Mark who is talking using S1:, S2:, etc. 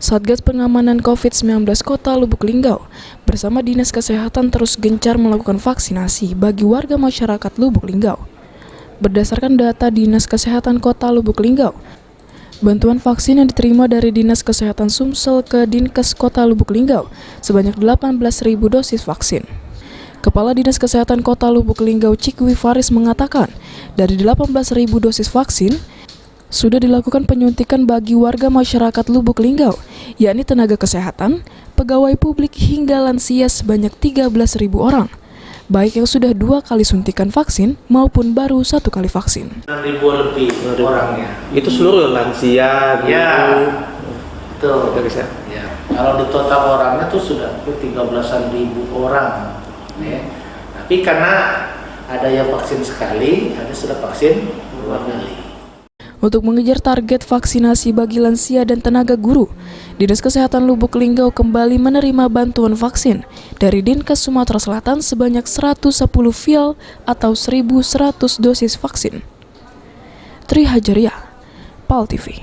S1: Satgas Pengamanan COVID-19 Kota Lubuk Linggau bersama Dinas Kesehatan terus gencar melakukan vaksinasi bagi warga masyarakat Lubuk Linggau. Berdasarkan data Dinas Kesehatan Kota Lubuk Linggau, bantuan vaksin yang diterima dari Dinas Kesehatan Sumsel ke Dinkes Kota Lubuk Linggau sebanyak 18.000 dosis vaksin. Kepala Dinas Kesehatan Kota Lubuk Linggau Cikwi Faris mengatakan, dari 18.000 dosis vaksin, sudah dilakukan penyuntikan bagi warga masyarakat Lubuk Linggau, yakni tenaga kesehatan, pegawai publik hingga lansia sebanyak 13.000 orang, baik yang sudah 2 kali suntikan vaksin maupun baru 1 kali vaksin.
S2: 6.000 lebih orangnya.
S3: Itu seluruh lansia,
S2: ya, betul.
S3: Ya.
S2: Kalau di total orangnya tuh sudah 13.000 orang. Ya. Tapi karena ada yang vaksin sekali, ada sudah vaksin 2 kali.
S1: Untuk mengejar target vaksinasi bagi lansia dan tenaga guru, Dinas Kesehatan Lubuk Linggau kembali menerima bantuan vaksin dari Dinkes Sumatera Selatan sebanyak 110 vial atau 1.100 dosis vaksin. Tri Hajaria, PAL TV.